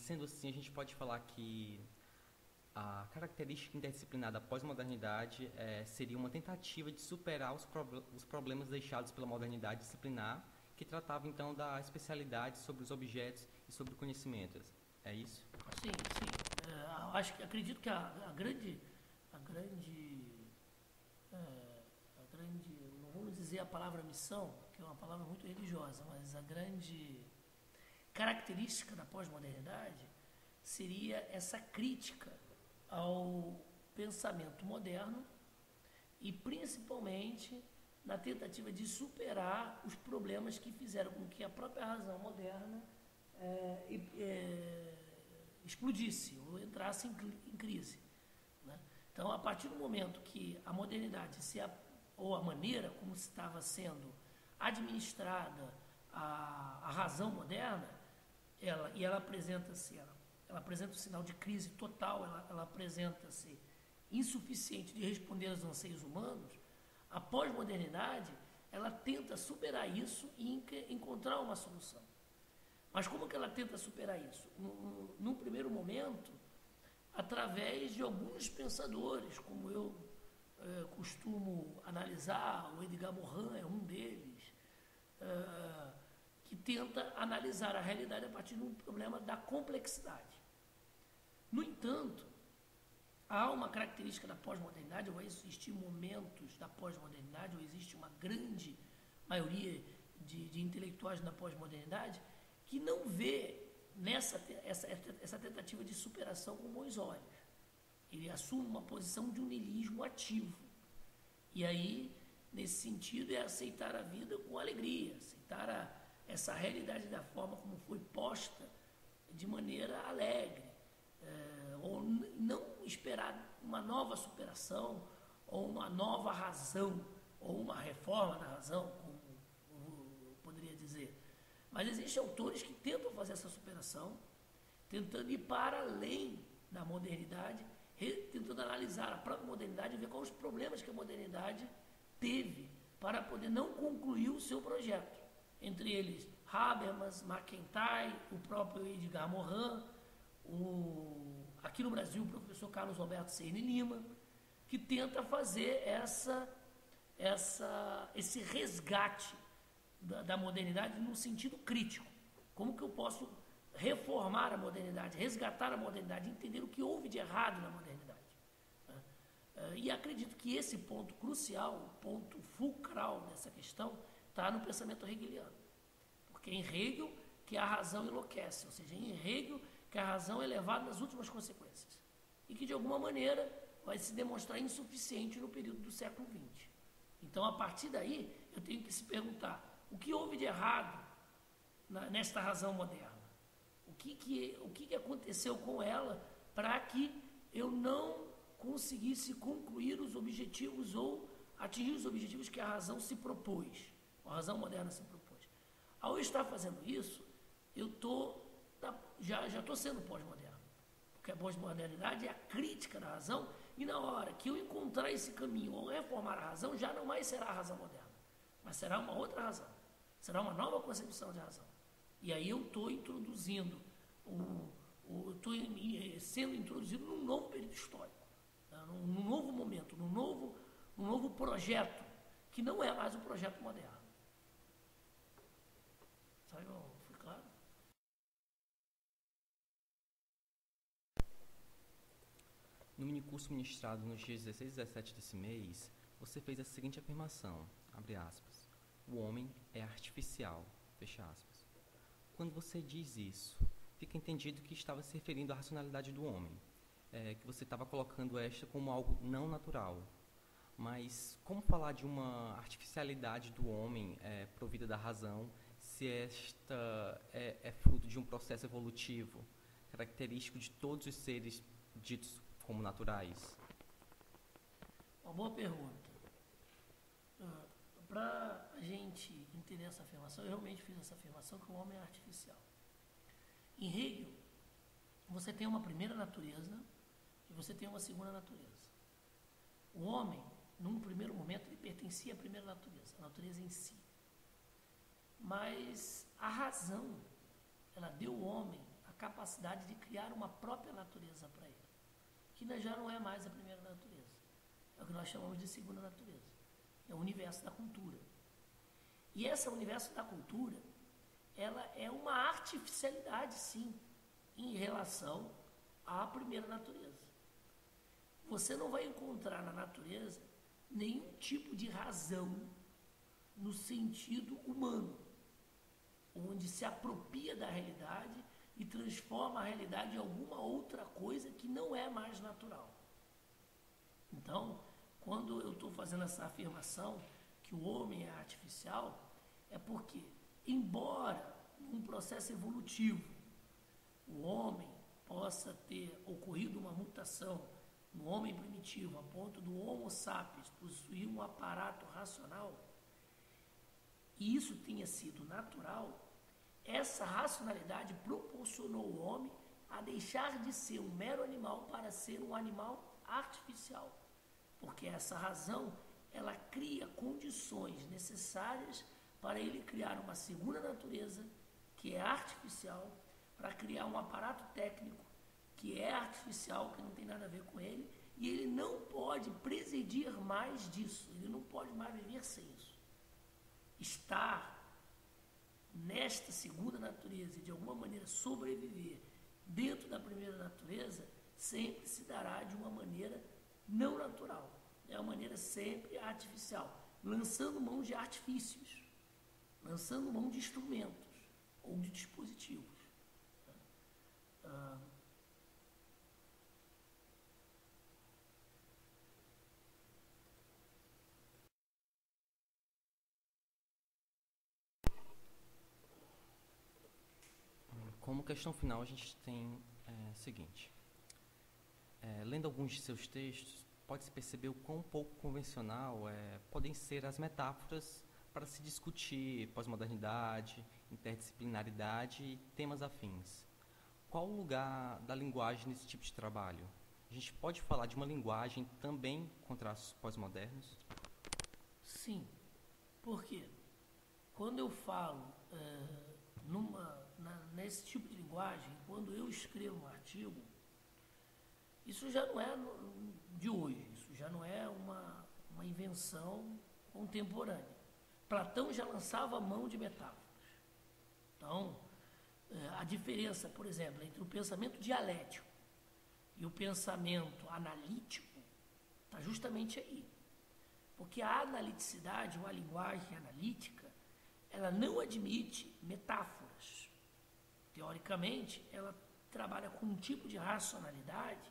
sendo assim, a gente pode falar que a característica interdisciplinar da pós-modernidade seria uma tentativa de superar os problemas deixados pela modernidade disciplinar, que tratava então da especialidade sobre os objetos e sobre o conhecimento. É isso? Sim, sim. Acredito que a grande, não vamos dizer a palavra missão, que é uma palavra muito religiosa, mas a grande característica da pós-modernidade seria essa crítica ao pensamento moderno e principalmente na tentativa de superar os problemas que fizeram com que a própria razão moderna explodisse ou entrasse em crise. Né? Então, a partir do momento que a modernidade, ou a maneira como estava sendo administrada a razão moderna, ela apresenta-se, ela apresenta um sinal de crise total, ela apresenta-se insuficiente de responder aos anseios humanos. A pós-modernidade, ela tenta superar isso e encontrar uma solução. Mas como que ela tenta superar isso? Num primeiro momento, através de alguns pensadores, como eu costumo analisar, o Edgar Morin é um deles, que tenta analisar a realidade a partir de um problema da complexidade. No entanto, há uma característica da pós-modernidade, ou vai existir momentos da pós-modernidade, ou existe uma grande maioria de intelectuais da pós-modernidade que não vê essa tentativa de superação com bons olhos. Ele assume uma posição de um niilismo ativo. E aí, nesse sentido, é aceitar a vida com alegria, aceitar essa realidade da forma como foi posta de maneira alegre, ou não esperar uma nova superação, ou uma nova razão, ou uma reforma da razão, como eu poderia dizer. Mas existem autores que tentam fazer essa superação, tentando ir para além da modernidade, tentando analisar a própria modernidade e ver quais os problemas que a modernidade teve para poder não concluir o seu projeto. Entre eles, Habermas, McIntyre, o próprio Edgar Morin, aqui no Brasil, o professor Carlos Roberto Cerne Lima, que tenta fazer esse resgate da modernidade no sentido crítico. Como que eu posso reformar a modernidade, resgatar a modernidade, entender o que houve de errado na modernidade. E acredito que esse ponto crucial, o ponto fulcral dessa questão, está no pensamento hegeliano. Porque é em Hegel que a razão enlouquece, ou seja, é em Hegel que a razão é levada nas últimas consequências. E que, de alguma maneira, vai se demonstrar insuficiente no período do século XX. Então, a partir daí, eu tenho que se perguntar, o que houve de errado nesta razão moderna? O que aconteceu com ela para que eu não conseguisse concluir os objetivos ou atingir os objetivos que a razão se propôs, a razão moderna se propôs? Ao estar fazendo isso, eu já estou sendo pós-moderno, porque a pós-modernidade é a crítica da razão, e na hora que eu encontrar esse caminho ou reformar a razão, já não mais será a razão moderna, mas será uma outra razão, será uma nova concepção de razão. E aí eu estou introduzindo, estou sendo introduzido num novo período histórico, num novo momento, num novo projeto, que não é mais o projeto moderno. Sabe, foi claro? No minicurso ministrado nos dias 16 e 17 desse mês, você fez a seguinte afirmação, abre aspas, o homem é artificial, fecha aspas. Quando você diz isso, fica entendido que estava se referindo à racionalidade do homem, que você estava colocando esta como algo não natural. Mas como falar de uma artificialidade do homem provida da razão, se esta é fruto de um processo evolutivo, característico de todos os seres ditos como naturais? Uma boa pergunta. Para a gente entender essa afirmação, eu realmente fiz essa afirmação que o homem é artificial. Em Hegel, você tem uma primeira natureza e você tem uma segunda natureza. O homem, num primeiro momento, ele pertencia à primeira natureza, a natureza em si. Mas a razão, ela deu ao homem a capacidade de criar uma própria natureza para ele, que já não é mais a primeira natureza. É o que nós chamamos de segunda natureza. É o universo da cultura. E esse universo da cultura, ela é uma artificialidade, sim, em relação à primeira natureza. Você não vai encontrar na natureza nenhum tipo de razão no sentido humano, onde se apropria da realidade e transforma a realidade em alguma outra coisa que não é mais natural. Então, quando eu estou fazendo essa afirmação que o homem é artificial, é porque, embora num processo evolutivo o homem possa ter ocorrido uma mutação no homem primitivo, a ponto do Homo sapiens possuir um aparato racional, e isso tenha sido natural, essa racionalidade proporcionou o homem a deixar de ser um mero animal para ser um animal artificial. Porque essa razão, ela cria condições necessárias para ele criar uma segunda natureza, que é artificial, para criar um aparato técnico, que é artificial, que não tem nada a ver com ele, e ele não pode presidir mais disso, ele não pode mais viver sem isso. Estar nesta segunda natureza e de alguma maneira sobreviver dentro da primeira natureza sempre se dará de uma maneira não natural, é uma maneira sempre artificial, lançando mão de artifícios, lançando mão de instrumentos ou de dispositivos. Como questão final, a gente tem o seguinte. Lendo alguns de seus textos, pode-se perceber o quão pouco convencional podem ser as metáforas para se discutir pós-modernidade, interdisciplinaridade e temas afins. Qual o lugar da linguagem nesse tipo de trabalho? A gente pode falar de uma linguagem também contra os pós-modernos? Sim. Por quê? Quando eu falo nesse tipo de linguagem, quando eu escrevo um artigo, isso já não é de hoje, isso já não é uma invenção contemporânea. Platão já lançava a mão de metáforas. Então, a diferença, por exemplo, entre o pensamento dialético e o pensamento analítico está justamente aí. Porque a analiticidade, uma linguagem analítica, ela não admite metáforas. Teoricamente, ela trabalha com um tipo de racionalidade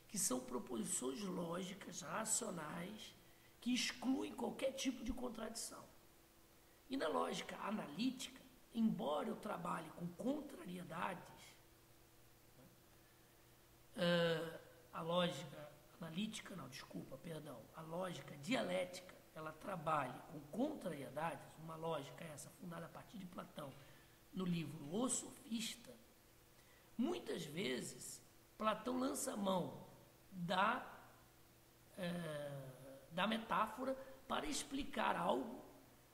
que são proposições lógicas, racionais, que excluem qualquer tipo de contradição. E na lógica analítica, embora eu trabalhe com contrariedades, a lógica analítica, a lógica dialética, ela trabalha com contrariedades, uma lógica essa fundada a partir de Platão, no livro O Sofista. Muitas vezes, Platão lança mão da metáfora para explicar algo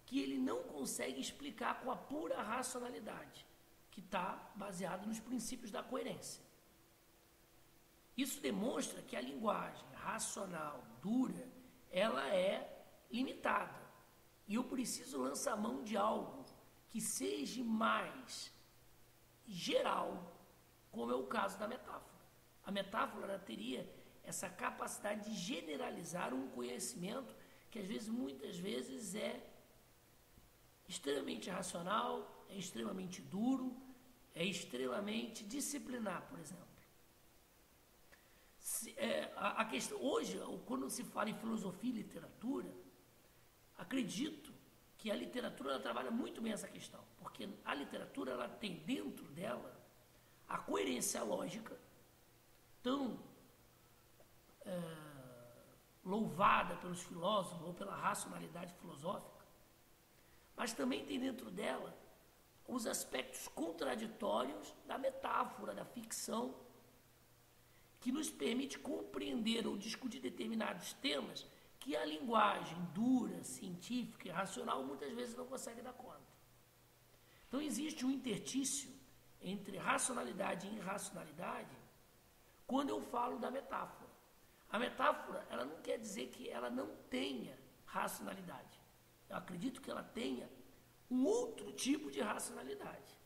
que ele não consegue explicar com a pura racionalidade, que está baseado nos princípios da coerência. Isso demonstra que a linguagem racional, dura, ela é limitada. E eu preciso lançar mão de algo que seja mais geral, como é o caso da metáfora. A metáfora ela teria essa capacidade de generalizar um conhecimento que às vezes, muitas vezes, é extremamente racional, é extremamente duro, é extremamente disciplinar, por exemplo. A questão, hoje, quando se fala em filosofia e literatura, acredito que a literatura ela trabalha muito bem essa questão, porque a literatura ela tem dentro dela a coerência lógica, tão louvada pelos filósofos ou pela racionalidade filosófica, mas também tem dentro dela os aspectos contraditórios da metáfora, da ficção, que nos permite compreender ou discutir determinados temas que a linguagem dura, científica e racional muitas vezes não consegue dar conta. Então existe um interstício entre racionalidade e irracionalidade quando eu falo da metáfora. A metáfora, ela não quer dizer que ela não tenha racionalidade. Eu acredito que ela tenha um outro tipo de racionalidade.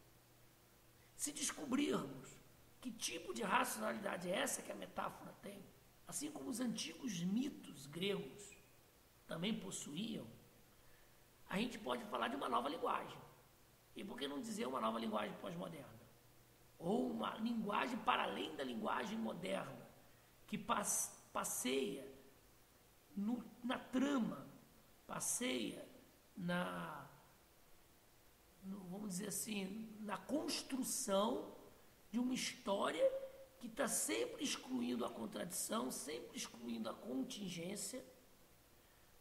Se descobrirmos que tipo de racionalidade é essa que a metáfora tem, assim como os antigos mitos gregos também possuíam, a gente pode falar de uma nova linguagem. E por que não dizer uma nova linguagem pós-moderna? Ou uma linguagem para além da linguagem moderna, que passeia na trama, passeia vamos dizer assim, na construção de uma história que está sempre excluindo a contradição, sempre excluindo a contingência,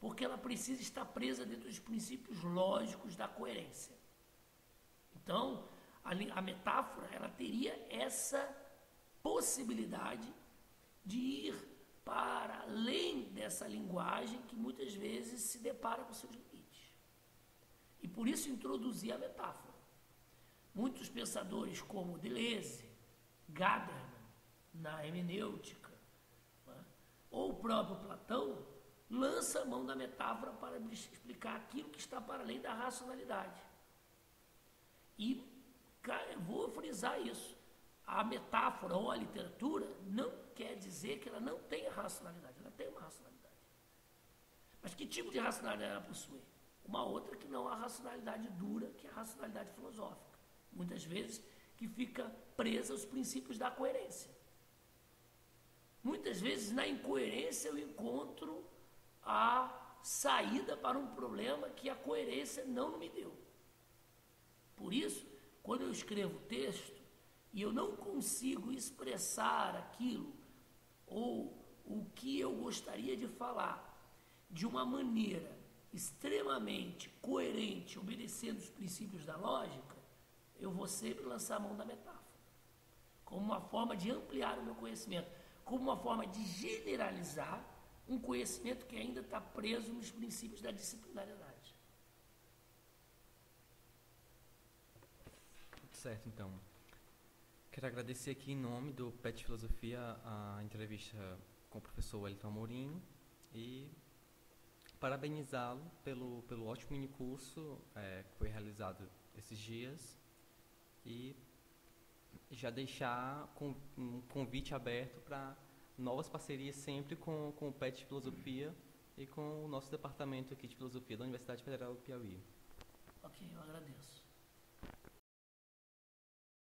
porque ela precisa estar presa dentro dos princípios lógicos da coerência. Então, a metáfora, ela teria essa possibilidade de ir para além dessa linguagem que muitas vezes se depara com seus limites. E por isso introduzir a metáfora. Muitos pensadores como Deleuze, Gadamer, na hermenêutica, né, ou o próprio Platão, lança a mão da metáfora para explicar aquilo que está para além da racionalidade. E vou frisar isso. A metáfora ou a literatura não quer dizer que ela não tenha racionalidade. Ela tem uma racionalidade. Mas que tipo de racionalidade ela possui? Uma outra que não é a racionalidade dura, que é a racionalidade filosófica. Muitas vezes que fica presa aos princípios da coerência. Muitas vezes na incoerência eu encontro a saída para um problema que a coerência não me deu. Por isso, quando eu escrevo texto e eu não consigo expressar aquilo ou o que eu gostaria de falar de uma maneira extremamente coerente, obedecendo os princípios da lógica, eu vou sempre lançar a mão da metáfora, como uma forma de ampliar o meu conhecimento, como uma forma de generalizar um conhecimento que ainda está preso nos princípios da disciplinaridade. Certo, então. Quero agradecer aqui em nome do PET Filosofia a entrevista com o professor Wellington Amorim e parabenizá-lo pelo ótimo minicurso que foi realizado esses dias e já deixar um convite aberto para novas parcerias sempre com o PET Filosofia e com o nosso departamento aqui de Filosofia da Universidade Federal do Piauí. Ok, eu agradeço.